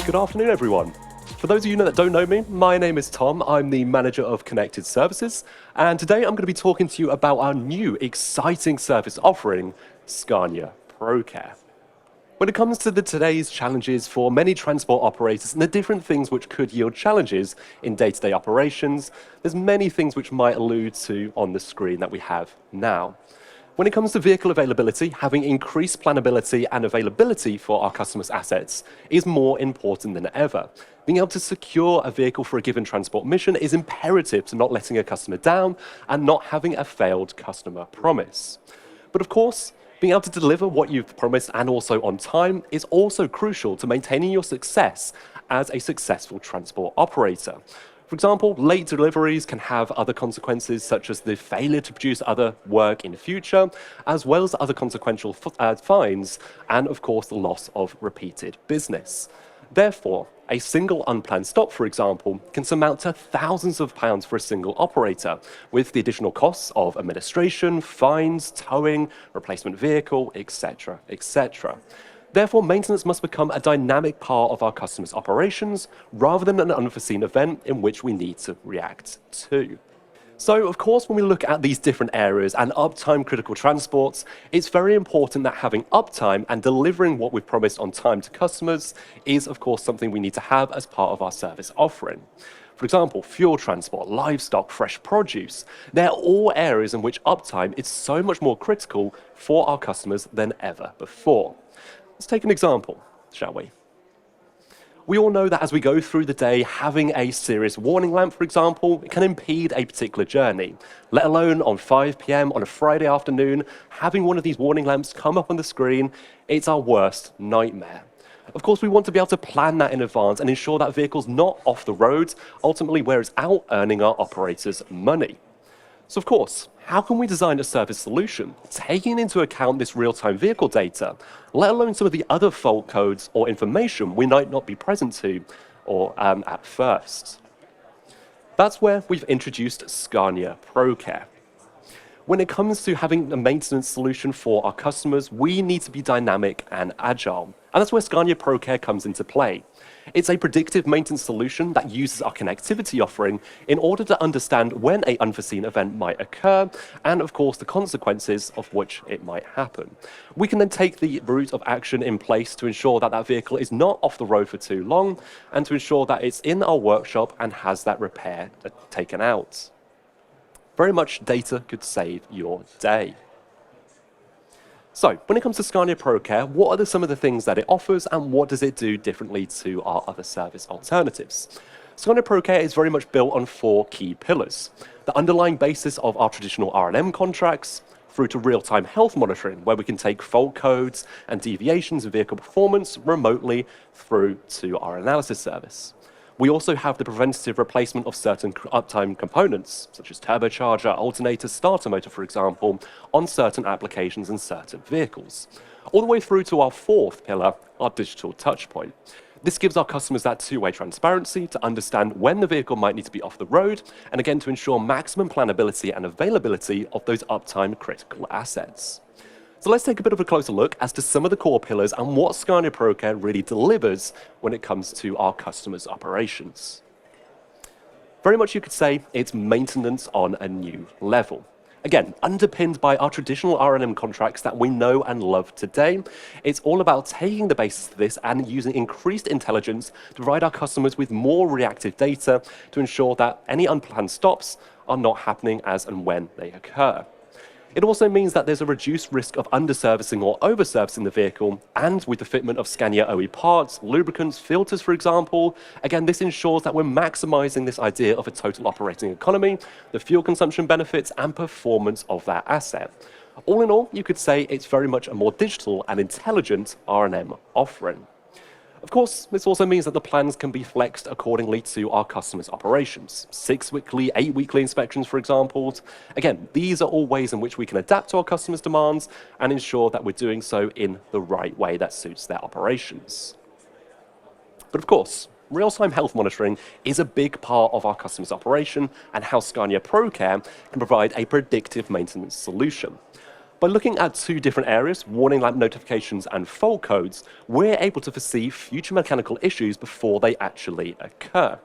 Good afternoon, everyone. For those of you that don't know me, my name is Tom. I'm the Manager of Connected Services, and today I'm going to be talking to you about our new exciting service offering, Scania ProCare. When it comes to today's challenges for many transport operators and the different things which could yield challenges in day-to-day operations, there's many things which might allude to on the screen that we have now. When it comes to vehicle availability, having increased planability and availability for our customers' assets is more important than ever. Being able to secure a vehicle for a given transport mission is imperative to not letting a customer down and not having a failed customer promise. But of course, being able to deliver what you've promised and also on time is also crucial to maintaining your success as a successful transport operator. For example, late deliveries can have other consequences, such as the failure to produce other work in the future, as well as other consequential fines, and of course, the loss of repeated business. Therefore, a single unplanned stop, for example, can amount to thousands of pounds for a single operator, with the additional costs of administration, fines, towing, replacement vehicle, etc., etc. Therefore, maintenance must become a dynamic part of our customers' operations, rather than an unforeseen event in which we need to react to. So, of course, when we look at these different areas and uptime critical transports, it's very important that having uptime and delivering what we've promised on time to customers is, of course, something we need to have as part of our service offering. For example, fuel transport, livestock, fresh produce, they're all areas in which uptime is so much more critical for our customers than ever before. Let's take an example, shall we? We all know that as we go through the day, having a serious warning lamp, for example, can impede a particular journey. Let alone on 5 p.m. on a Friday afternoon, having one of these warning lamps come up on the screen, it's our worst nightmare. Of course, we want to be able to plan that in advance and ensure that vehicle's not off the road, ultimately where it's out earning our operators money. So of course, how can we design a service solution taking into account this real-time vehicle data, let alone some of the other fault codes or information we might not be present to or at first? That's where we've introduced Scania ProCare. When it comes to having a maintenance solution for our customers, we need to be dynamic and agile. And that's where Scania ProCare comes into play. It's a predictive maintenance solution that uses our connectivity offering in order to understand when an unforeseen event might occur and, of course, the consequences of which it might happen. We can then take the route of action in place to ensure that that vehicle is not off the road for too long and to ensure that it's in our workshop and has that repair taken out. Very much data could save your day. So, when it comes to Scania ProCare, what are some of the things that it offers and what does it do differently to our other service alternatives? Scania ProCare is very much built on 4 key pillars. The underlying basis of our traditional R&M contracts, through to real-time health monitoring, where we can take fault codes and deviations in vehicle performance remotely through to our analysis service. We also have the preventative replacement of certain uptime components, such as turbocharger, alternator, starter motor, for example, on certain applications and certain vehicles. All the way through to our 4th pillar, our digital touchpoint. This gives our customers that two-way transparency to understand when the vehicle might need to be off the road, and again to ensure maximum planability and availability of those uptime critical assets. So let's take a bit of a closer look as to some of the core pillars and what Scania ProCare really delivers when it comes to our customers' operations. Very much you could say it's maintenance on a new level. Again, underpinned by our traditional R&M contracts that we know and love today, it's all about taking the basis of this and using increased intelligence to provide our customers with more reactive data to ensure that any unplanned stops are not happening as and when they occur. It also means that there's a reduced risk of underservicing or overservicing the vehicle, and with the fitment of Scania OE parts, lubricants, filters, for example, again, this ensures that we're maximizing this idea of a total operating economy, the fuel consumption benefits, and performance of that asset. All in all, you could say it's very much a more digital and intelligent R&M offering. Of course, this also means that the plans can be flexed accordingly to our customers' operations. 6 weekly, 8 weekly inspections, for example. Again, these are all ways in which we can adapt to our customers' demands and ensure that we're doing so in the right way that suits their operations. But of course, real-time health monitoring is a big part of our customers' operation and how Scania ProCare can provide a predictive maintenance solution. By looking at two different areas, warning lamp notifications and fault codes, we're able to foresee future mechanical issues before they actually occur.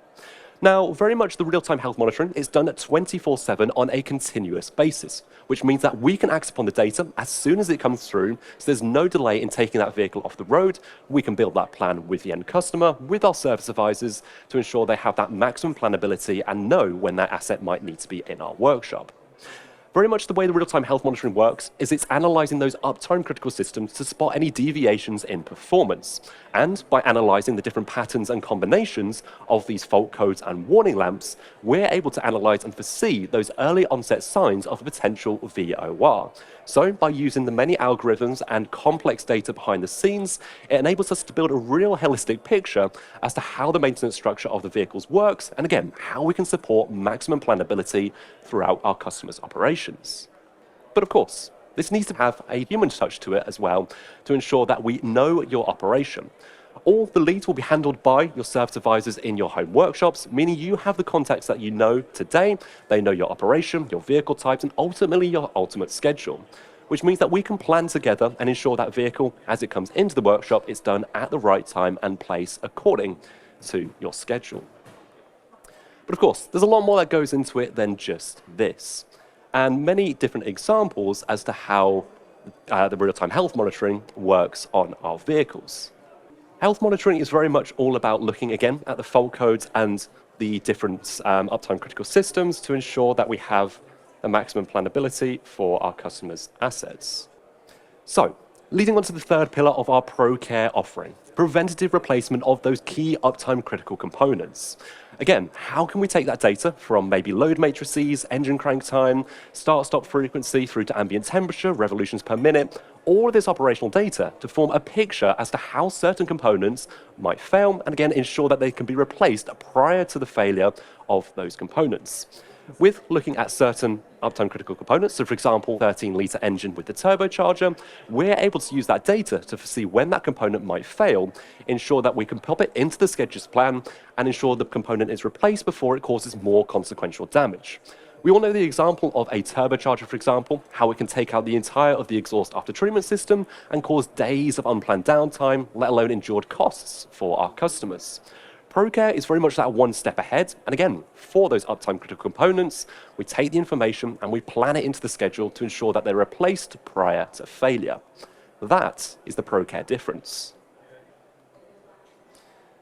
Now, very much the real-time health monitoring is done at 24/7 on a continuous basis, which means that we can act upon the data as soon as it comes through, so there's no delay in taking that vehicle off the road. We can build that plan with the end customer, with our service advisors, to ensure they have that maximum planability and know when that asset might need to be in our workshop. Very much the way the real-time health monitoring works is it's analyzing those uptime critical systems to spot any deviations in performance. And by analyzing the different patterns and combinations of these fault codes and warning lamps, we're able to analyze and foresee those early onset signs of a potential VOR. So by using the many algorithms and complex data behind the scenes, it enables us to build a real holistic picture as to how the maintenance structure of the vehicles works, and again, how we can support maximum planability throughout our customers' operations. But of course, this needs to have a human touch to it as well to ensure that we know your operation. All the leads will be handled by your service advisors in your home workshops, meaning you have the contacts that you know today, they know your operation, your vehicle types, and ultimately your ultimate schedule, which means that we can plan together and ensure that vehicle, as it comes into the workshop, is done at the right time and place according to your schedule. But of course, there's a lot more that goes into it than just this, and many different examples as to how the real-time health monitoring works on our vehicles. Health monitoring is very much all about looking again at the fault codes and the different uptime critical systems to ensure that we have a maximum planability for our customers' assets. So, leading on to the third pillar of our ProCare offering, preventative replacement of those key uptime critical components. Again, how can we take that data from maybe load matrices, engine crank time, start-stop frequency through to ambient temperature, revolutions per minute, all of this operational data to form a picture as to how certain components might fail, and again, ensure that they can be replaced prior to the failure of those components. With looking at certain uptime critical components, so for example, 13-litre engine with the turbocharger, we're able to use that data to foresee when that component might fail, ensure that we can pop it into the schedule's plan, and ensure the component is replaced before it causes more consequential damage. We all know the example of a turbocharger, for example, how it can take out the entire of the exhaust after treatment system and cause days of unplanned downtime, let alone endured costs for our customers. ProCare is very much that one step ahead, and again, for those uptime critical components, we take the information and we plan it into the schedule to ensure that they're replaced prior to failure. That is the ProCare difference.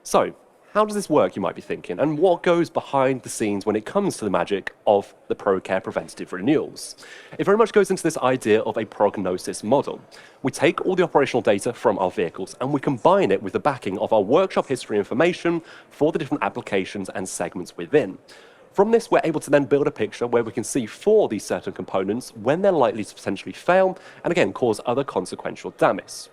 So, how does this work, you might be thinking, and what goes behind the scenes when it comes to the magic of the ProCare preventative renewals? It very much goes into this idea of a prognosis model. We take all the operational data from our vehicles and we combine it with the backing of our workshop history information for the different applications and segments within. From this, we're able to then build a picture where we can see for these certain components when they're likely to potentially fail and again cause other consequential damage.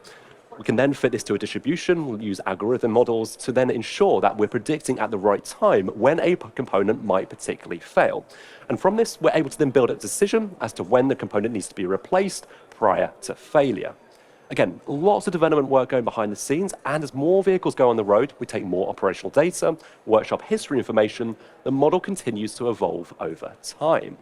We can then fit this to a distribution, we'll use algorithm models to then ensure that we're predicting at the right time when a component might particularly fail. And from this, we're able to then build a decision as to when the component needs to be replaced prior to failure. Again, lots of development work going behind the scenes, and as more vehicles go on the road, we take more operational data, workshop history information, the model continues to evolve over time.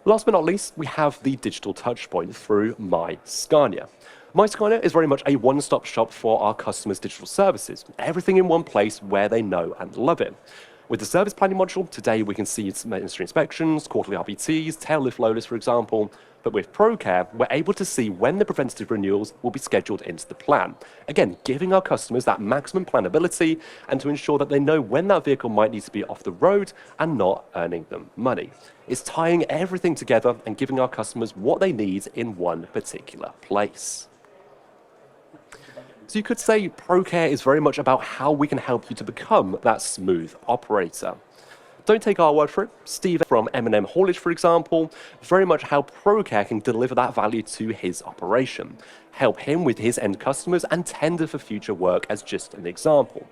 Last but not least, we have the digital touchpoint through My Scania. My Scania is very much a one-stop shop for our customers' digital services, everything in one place where they know and love it. With the service planning module, today we can see industry inspections, quarterly RBTs, tail lift loaders, for example. But with ProCare, we're able to see when the preventative renewals will be scheduled into the plan. Again, giving our customers that maximum planability and to ensure that they know when that vehicle might need to be off the road and not earning them money. It's tying everything together and giving our customers what they need in one particular place. So you could say ProCare is very much about how we can help you to become that smooth operator. Don't take our word for it. Steve from M&M Haulage, for example, very much how ProCare can deliver that value to his operation, help him with his end customers, and tender for future work as just an example.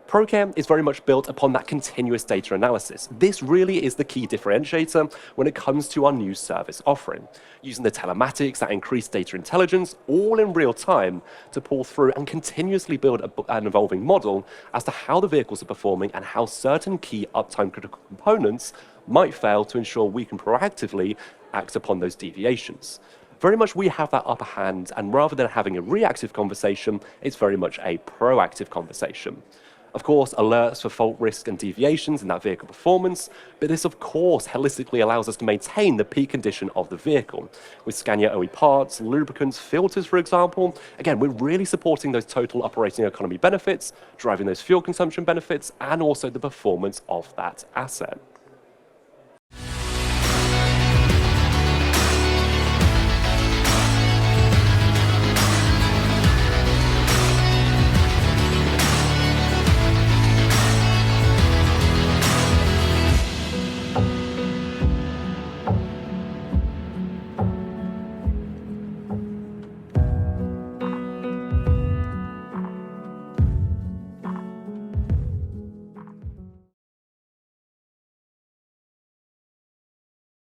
ProCare is very much built upon that continuous data analysis. This really is the key differentiator when it comes to our new service offering, using the telematics, that increased data intelligence, all in real time to pull through and continuously build an evolving model as to how the vehicles are performing and how certain key uptime critical components might fail to ensure we can proactively act upon those deviations. very much we have that upper hand, and rather than having a reactive conversation, it's very much a proactive conversation. Of course, alerts for fault risk and deviations in that vehicle performance, but this of course holistically allows us to maintain the peak condition of the vehicle. With Scania OE parts, lubricants, filters for example, again, we're really supporting those total operating economy benefits, driving those fuel consumption benefits, and also the performance of that asset.